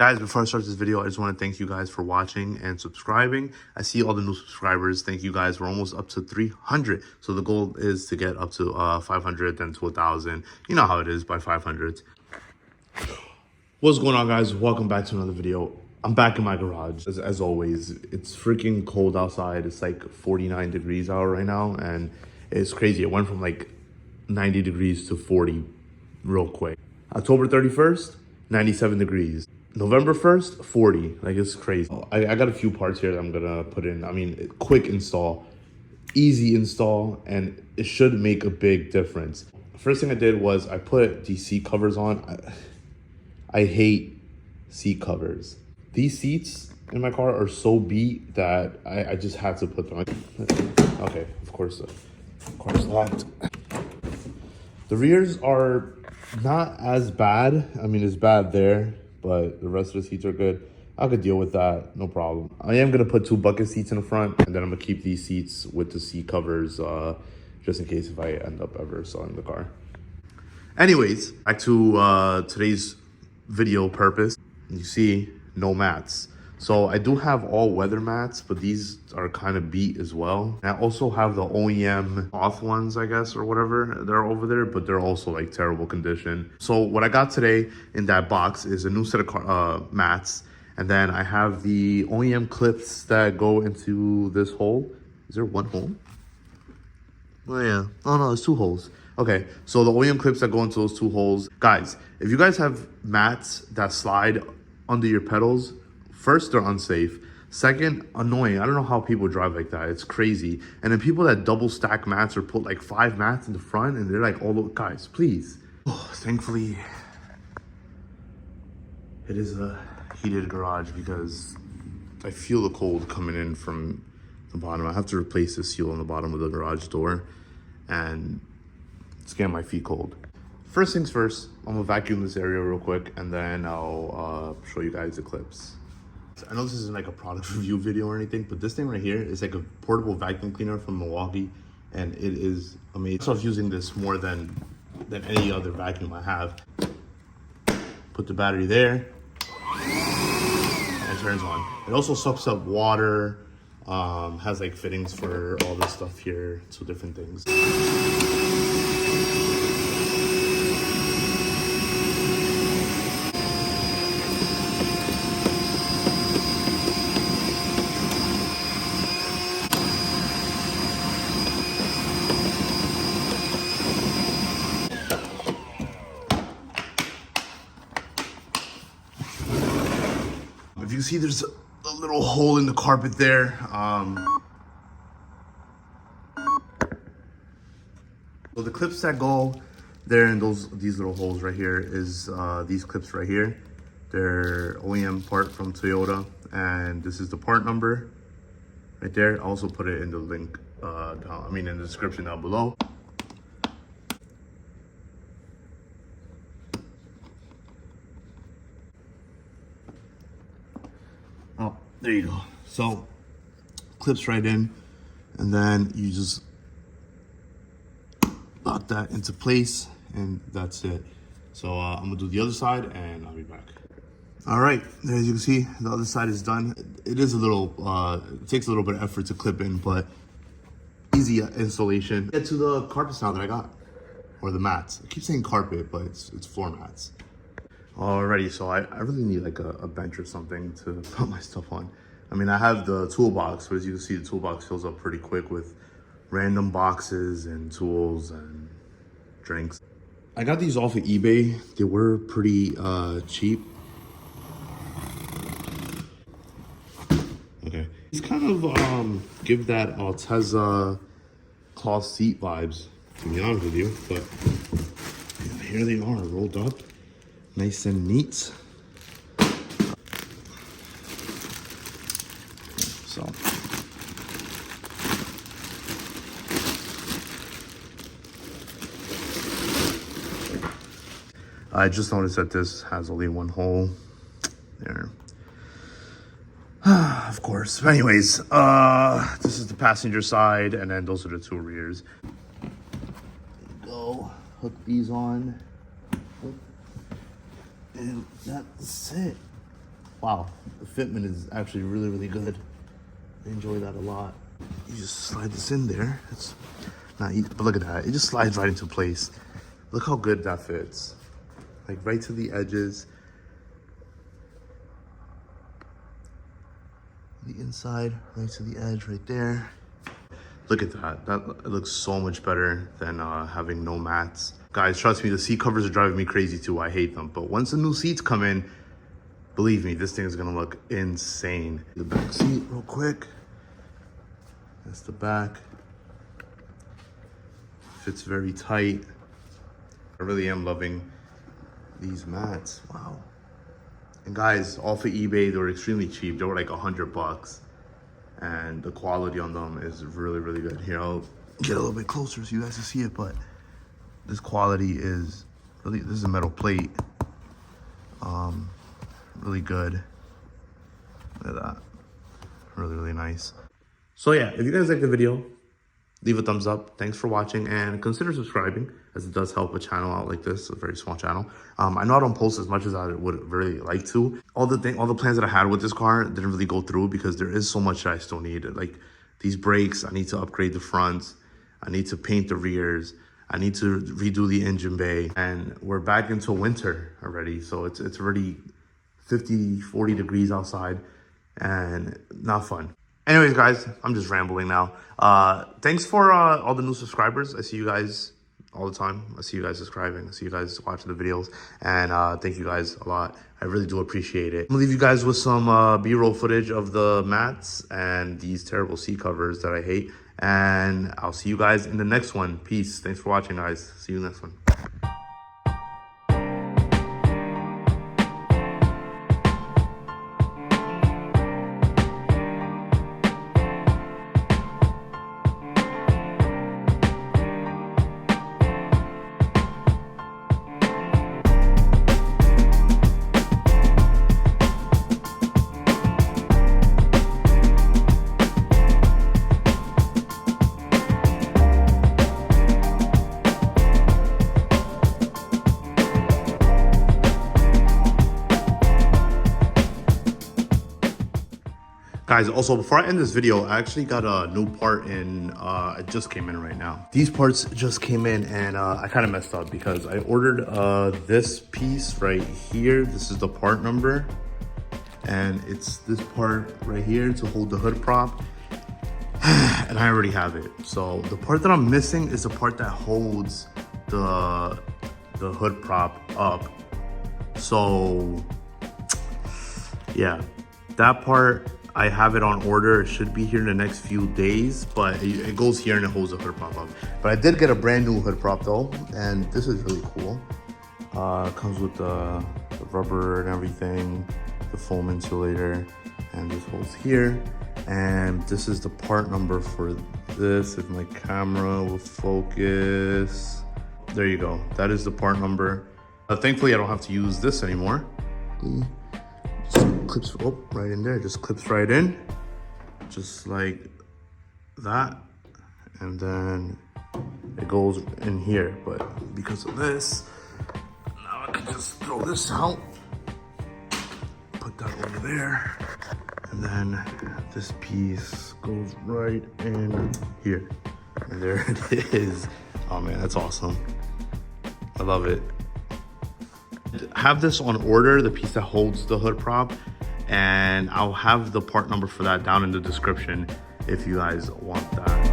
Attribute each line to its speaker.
Speaker 1: Guys, before I start this video, I just want to thank you guys for watching and subscribing. I see all the new subscribers. Thank you guys. We're almost up to 300. So the goal is to get up to 500, then to 1,000. You know how it is by 500. What's going on, guys? Welcome back to another video. I'm back in my garage. As always, it's freaking cold outside. It's like 49 degrees out right now. And it's crazy. It went from like 90 degrees to 40 real quick. October 31st, 97 degrees. November 1st, 40. Like, it's crazy. I got a few parts here that I'm gonna put in. I mean, quick install, easy install, and it should make a big difference. First thing I did was I put these seat covers on. I hate seat covers. These seats in my car are so beat that I just had to put them on. Okay, of course the car's locked. The rears are not as bad. I mean, it's bad there, but the rest of the seats are good. I could deal with that, no problem. I am gonna put 2 bucket seats in the front, and then I'm gonna keep these seats with the seat covers just in case if I end up ever selling the car. Anyways, back to today's video purpose. You see, no mats. So I do have all weather mats, but these are kind of beat as well. I also have the OEM off ones, I guess, or whatever. They're over there, but they're also like terrible condition. So what I got today in that box is a new set of mats. And then I have the OEM clips that go into this hole. Is there one hole? Oh yeah. Oh no, there's 2 holes. Okay, so the OEM clips that go into those 2 holes. Guys, if you guys have mats that slide under your pedals, first, they're unsafe. Second, annoying. I don't know how people drive like that. It's crazy. And then people that double stack mats or put like 5 mats in the front and they're like, oh, guys, please. Oh, thankfully, it is a heated garage because I feel the cold coming in from the bottom. I have to replace the seal on the bottom of the garage door and it's getting my feet cold. First things first, I'm gonna vacuum this area real quick and then I'll show you guys the clips. I know this isn't like a product review video or anything, but this thing right here is like a portable vacuum cleaner from Milwaukee, and it is amazing. So I was using this more than any other vacuum I have. Put the battery there, and it turns on. It also sucks up water, has like fittings for all this stuff here, 2 different things. If you see, there's a little hole in the carpet there. So the clips that go there in these little holes right here is these clips right here. They're OEM part from Toyota, and this is the part number right there. I also put it in the link in the description down below. Oh, there you go. So clips right in, and then you just lock that into place, and that's it. So I'm gonna do the other side, and I'll be back. All right, as you can see, the other side is done. It is a little, it takes a little bit of effort to clip in, but easy installation. Get to the carpets now that I got, or the mats. I keep saying carpet, but it's floor mats. Alrighty, so I really need like a bench or something to put my stuff on. I mean, I have the toolbox, but as you can see, the toolbox fills up pretty quick with random boxes and tools and drinks. I got these off of eBay. They were pretty cheap. Okay. These kind of give that Altezza cloth seat vibes, to be honest with you, but yeah, here they are, rolled up. Nice and neat. So I just noticed that this has only 1 hole there. Of course. But anyways, this is the passenger side, and then those are the 2 rears. Go hook these on. And that's it. wow, the fitment is actually really good. I enjoy that a lot. You just slide this in there. It's not easy, but look at that. It just slides right into place. Look how good that fits. Like right to the edges. The inside, right to the edge right there. Look at that. That looks so much better than having no mats. Guys, trust me, the seat covers are driving me crazy too. I hate them. But once the new seats come in, believe me, this thing is gonna look insane. The back seat real quick. That's the back. Fits very tight. I really am loving these mats. Wow. And guys, off of eBay, they were extremely cheap. They were like $100. And the quality on them is really good. Here, I'll get a little bit closer so you guys can see it, but this quality is really, this is a metal plate. Really good. Look at that. Really nice. So yeah, if you guys like the video, leave a thumbs up. Thanks for watching, and consider subscribing, as it does help a channel out like this, a very small channel. I know I don't post as much as I would really like to. All the plans that I had with this car didn't really go through because there is so much that I still need. Like these brakes, I need to upgrade the fronts. I need to paint the rears. I need to redo the engine bay, and we're back into winter already. So it's already 40 degrees outside and not fun. Anyways, guys, I'm just rambling now. Thanks for all the new subscribers. I see you guys all the time. I see you guys subscribing. I see you guys watching the videos. And thank you guys a lot. I really do appreciate it. I'm gonna leave you guys with some B-roll footage of the mats and these terrible seat covers that I hate. And I'll see you guys in the next one. Peace. Thanks for watching, guys. See you in the next one. Guys, also before I end this video, I actually got a new part in, it just came in right now. These parts just came in, and I kind of messed up because I ordered this piece right here. This is the part number, and it's this part right here to hold the hood prop, and I already have it. So the part that I'm missing is the part that holds the hood prop up. So yeah, that part, I have it on order. It should be here in the next few days, but it goes here and it holds the hood prop up. But I did get a brand new hood prop though, and this is really cool. Comes with the rubber and everything, the foam insulator, and this holds here. And this is the part number for this. If my camera will focus, there you go. That is the part number. Thankfully, I don't have to use this anymore. Clips right in there, just clips right in, just like that, and then it goes in here. But because of this, now I can just throw this out, put that over there, and then this piece goes right in here, and there it is. Oh man, that's awesome. I love it. Have this on order, the piece that holds the hood prop, and I'll have the part number for that down in the description if you guys want that.